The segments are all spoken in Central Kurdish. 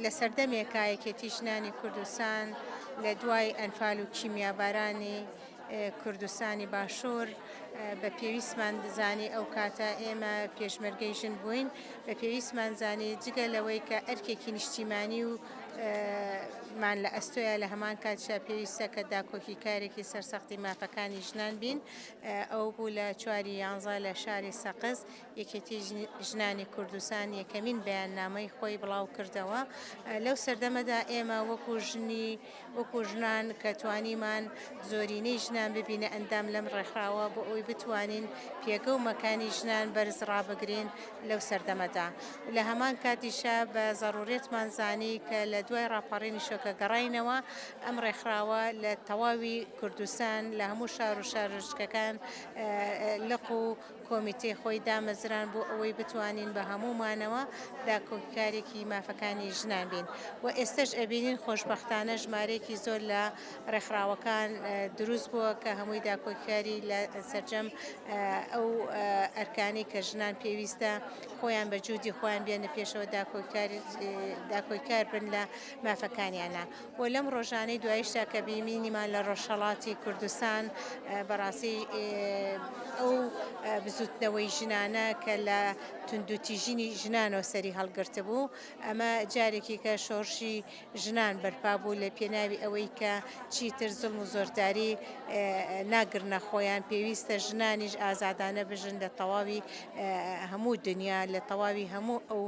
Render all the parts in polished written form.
لە سەردەمێکە یەکێتی ژنانی کوردستان لە دوای ئەنفال و کیمیابارانی کوردستانی باشوور بە پێویستمان دزانی ئەو کاتە ئێمە پێشمەرگەی ژن بووین بە پێویستمان زانی جگە لەوەی کە ئەرکێکی نیشتیمانی و مان لە ئەستۆیە لە هەمان کاتشا پێویستە کە داکۆکی کارێکی سەرسەختی مافەکانی ژنان بین ئەو بوو لە 4/11 لە شاری سەقز یەکێتی ژنانی کوردستان یەکەمین بەیاننامەی خۆی بڵاو کردەوە لەو سەردەمەدا ئێمە وەکو ژنان کە توانیمان زۆرینەی ژنان ببینە ئەندام لەم ڕێکخراوە بۆ ئەوی بتوانین پێگە و مەکانی ژنان بەرز ڕابگرین لەو سەردەمەدا لە هەمان کاتیشا بە ضرورێتمان زانی کە لە دوای ڕاپەڕینی شۆکە گەڕاینەوە ئەم ڕێکخراوە لە تەواوی کوردستان لە هەموو شار و شارژکەکان لق و کۆمیتەی خۆی دامەزران بۆ ئەوەی بتوانین بە هەمومانەوە داکۆکارێکی مافەکانی ژنان بین و ئێستش ئەبینین خۆشبەختانە ژمارەیەکی زۆر لە ڕێکخراوەکان دروست بووە کە هەمووی داکۆکاری لە سەرجەم ئەو ئەرکانی کە ژنان پێویستە خۆیان بە جوودی خۆیان بێنە پێشەوە داکۆکار بن لە مافەکانیانە و لەم ڕۆژانەی دوایشتا کە بینیمان لە ڕۆژهەڵاتی کوردستان بەڕاستی ئەو بزوتنەوەی ژنانە کە لە توندوتیژینی ژنانەوە سەری هەڵگرتە بوو ئەمە جارێکی کە شۆڕشی ژنان بەرپا بوو لە پێناوی ئەوەی کە چیتر زڵم و زۆرداری ناگرنە خۆیان پێویستە ژنانیش ئازادانە بژن لە تەواوی هەموو دنیا لە تەواوی هەموو ئەو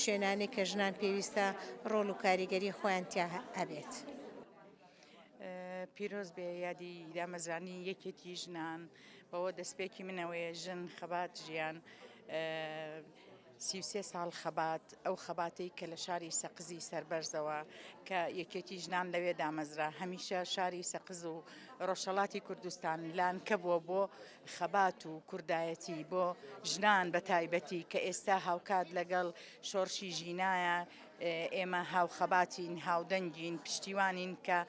شوێنانەی کە ژنان پێویستە ڕۆڵ و کاریگەری خۆیان تیا هەبێت. پیرۆز بێ یادی دامەزرانی یەکێتی ژنان بەوە دەستپێکی منەوەیە ژن خەبات ژیان 33 ساڵ خەبات ئەو خەباتەی کە لە شاری سەقزی سەربەرزەوە کە یەکێتی ژنان لەوێ دامەزرا هەمیشە شاری سەقز و ڕۆژهەڵاتی کوردستان لانکە بووە بۆ خەبات و کوردایەتی بۆ ژنان بە تایبەتی کە ئێستا هاوکات لەگەڵ شۆڕشی ژینایە ئێمە هاوخەباتین هاودەنگین پشتیوانین کە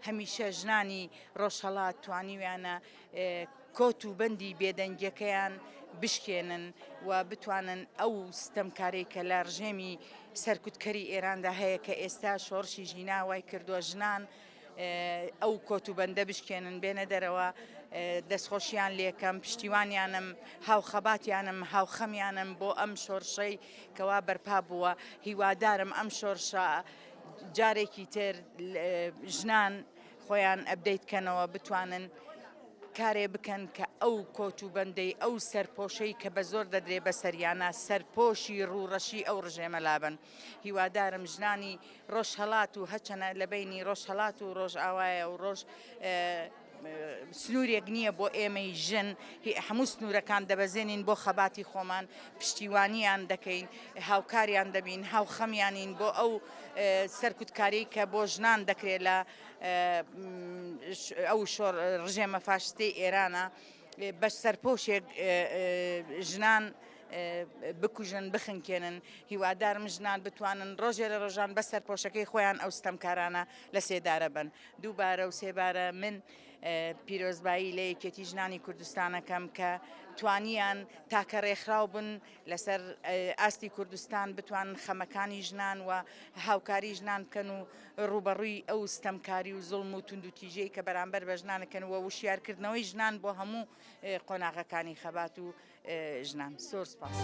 هەمیشە ژنانی ڕۆژهەڵات توانیویانە کۆت و بەندی بێدەنگیەکەیان بشکێنن و بتوانن ئەو ستەمکارەی کە لە ڕژێمی سەرکوتکەری ئێراندا هەیە کە ئێستا شۆڕشی ژینا وای کردووە ژنان ئەو کۆت و بەندە بشکێنن بێنە دەرەوە دەستخۆشیان لێکەم پشتیوانیانم هاوخەباتیانم هاوخەمیانم بۆ ئەم شۆڕشەی کەوا بەرپا بووە هیوادارم ئەم شۆڕشە جارێکی تر ژنان خۆیان ئەبدەیتکەنەوە بتوانن کارێ بکەن کە ئەو کۆت و بەندەی ئەو سەرپۆشەی کە بە زۆر دەدرێ بە سەریانە سەرپۆشی ڕوڕەشی ئەو ڕژێمە لابن هیوادارم ژنانی ڕۆژهەڵات و هەچەنە لە بینی ڕۆژهەڵات و ڕۆژئاوایە و ڕۆژ سنوورێک نییە بۆ ئێمەی ژن هەموو سنوورەکان دەبەزێنین بۆ خەباتی خۆمان پشتیوانیان دەکەین هاوکاریان دەبین هاوخەمیانین بۆ ئەو سەرکوتکاری کە بۆ ژنان دەکرێت لە ئەو ڕژێمە فاشستەی ئێرانە بە سەرپۆشێک ژنان بکوژن بخنکێنن هیوادارم ژنان بتوانن ڕۆژێ لە ڕۆژان بە سەرپۆشەکەی خۆیان ئەو ستەمکارانە لە سێدارە بن دووبارە و سێبارە من پیرۆزبایی لە یەکێتی ژنانی کوردستانەکەم کە توانیان تاکە ڕێکخراو بن لەسەر ئاستی کوردستان بتوانن خەمەکانی ژنان و هاوکاری ژنان بکەن و ڕوبەڕووی ئەو ستەمکاری و زوڵم و توندوتیژەی کە بەرامبەر بە ژنانەکەنەوە وشیارکردنەوەی ژنان بۆ هەموو قۆناغەکانی خەبات و ژنان. زۆر سوپاس.